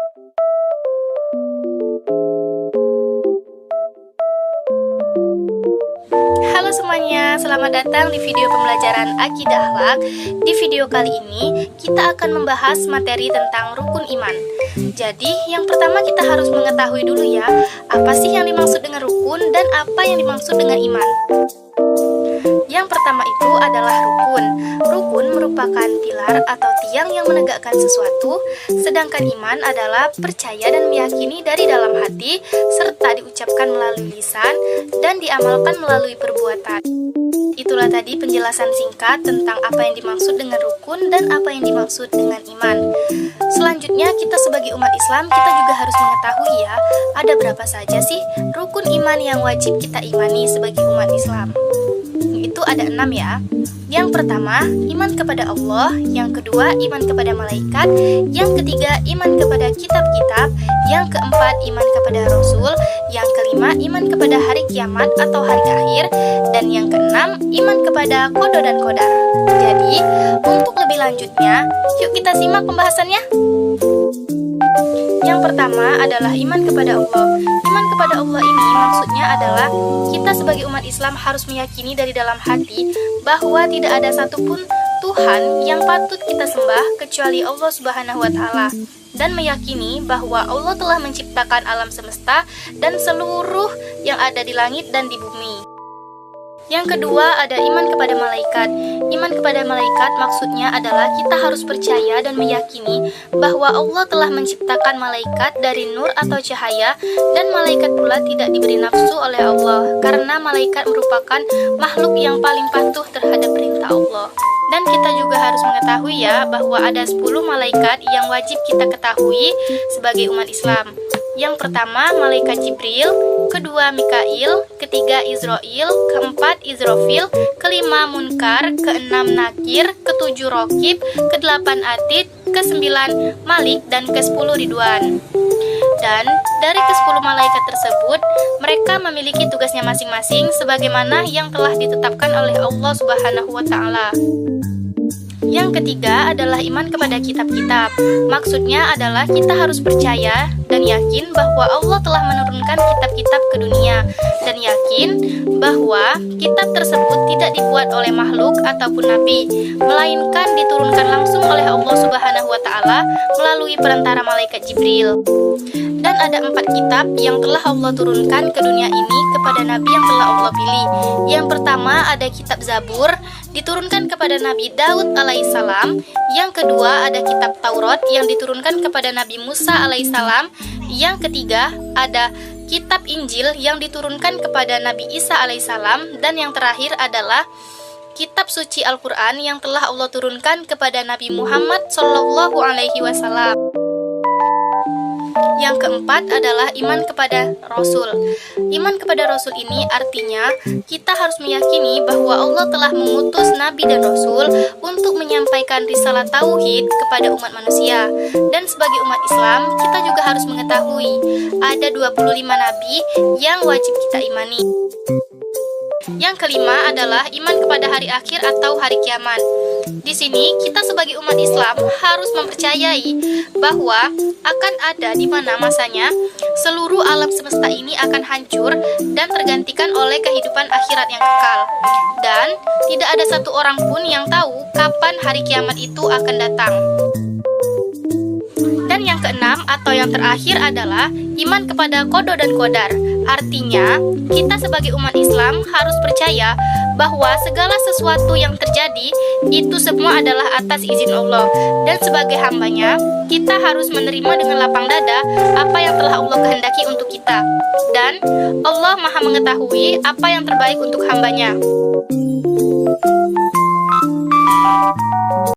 Halo semuanya, selamat datang di video pembelajaran Akidah Akhlak. Di video kali ini, kita akan membahas materi tentang rukun iman. Jadi, yang pertama kita harus mengetahui dulu ya, apa sih yang dimaksud dengan rukun dan apa yang dimaksud dengan iman. Yang pertama itu adalah rukun. Rukun merupakan pilar atau tiang yang menegakkan sesuatu, sedangkan iman adalah percaya dan meyakini dari dalam hati, serta diucapkan melalui lisan dan diamalkan melalui perbuatan. Itulah tadi penjelasan singkat tentang apa yang dimaksud dengan rukun dan apa yang dimaksud dengan iman. Selanjutnya, kita sebagai umat Islam, kita juga harus mengetahui ya, ada berapa saja sih rukun iman yang wajib kita imani sebagai umat Islam. Itu ada 6 ya. Yang pertama, iman kepada Allah. Yang kedua, iman kepada malaikat. Yang ketiga, iman kepada kitab-kitab. Yang keempat, iman kepada Rasul. Yang kelima, iman kepada hari kiamat atau hari akhir. Dan yang keenam, iman kepada qada dan qadar. Jadi, untuk lebih lanjutnya, yuk kita simak pembahasannya. Yang pertama adalah iman kepada Allah. Iman kepada Allah ini maksudnya adalah kita sebagai umat Islam harus meyakini dari dalam hati bahwa tidak ada satupun Tuhan yang patut kita sembah kecuali Allah Subhanahu wa Ta'ala, dan meyakini bahwa Allah telah menciptakan alam semesta dan seluruh yang ada di langit dan di bumi. Yang kedua ada iman kepada malaikat. Iman kepada malaikat maksudnya adalah kita harus percaya dan meyakini bahwa Allah telah menciptakan malaikat dari nur atau cahaya, dan malaikat pula tidak diberi nafsu oleh Allah karena malaikat merupakan makhluk yang paling patuh terhadap perintah Allah. Dan kita juga harus mengetahui ya bahwa ada 10 malaikat yang wajib kita ketahui sebagai umat Islam. Yang pertama, malaikat Jibril, kedua Mikail, ketiga Israil, keempat Israfil, kelima Munkar, keenam Nakir, ketujuh Rokib, kedelapan Atid, kesembilan Malik, dan ke-10 Ridwan. Dan dari ke-10 malaikat tersebut, mereka memiliki tugasnya masing-masing sebagaimana yang telah ditetapkan oleh Allah Subhanahu wa Ta'ala. Yang ketiga adalah iman kepada kitab-kitab. Maksudnya adalah kita harus percaya dan yakin bahwa Allah telah menurunkan kitab-kitab ke dunia, dan yakin bahwa kitab tersebut tidak dibuat oleh makhluk ataupun nabi, melainkan diturunkan langsung oleh Allah Subhanahu wa Ta'ala melalui perantara malaikat Jibril. Dan ada 4 kitab yang telah Allah turunkan ke dunia ini kepada nabi yang telah Allah pilih. Yang pertama ada kitab Zabur, diturunkan kepada Nabi Daud alaihissalam. Yang kedua ada kitab Taurat yang diturunkan kepada Nabi Musa alaihissalam. Yang ketiga ada kitab Injil yang diturunkan kepada Nabi Isa alaihissalam. Dan yang terakhir adalah kitab suci Al-Quran yang telah Allah turunkan kepada Nabi Muhammad sallallahu alaihi wasallam. Yang keempat adalah iman kepada Rasul. Iman kepada Rasul ini artinya kita harus meyakini bahwa Allah telah mengutus Nabi dan Rasul untuk menyampaikan risalah tauhid kepada umat manusia. Dan sebagai umat Islam, kita juga harus mengetahui ada 25 Nabi yang wajib kita imani. Yang kelima adalah iman kepada hari akhir atau hari kiamat. Di sini kita sebagai umat Islam harus mempercayai bahwa akan ada di mana masanya seluruh alam semesta ini akan hancur dan tergantikan oleh kehidupan akhirat yang kekal. Dan tidak ada satu orang pun yang tahu kapan hari kiamat itu akan datang. Dan yang keenam atau yang terakhir adalah iman kepada qada dan qadar. Artinya, kita sebagai umat Islam harus percaya bahwa segala sesuatu yang terjadi itu semua adalah atas izin Allah. Dan sebagai hambanya, kita harus menerima dengan lapang dada apa yang telah Allah kehendaki untuk kita. Dan Allah Maha mengetahui apa yang terbaik untuk hambanya.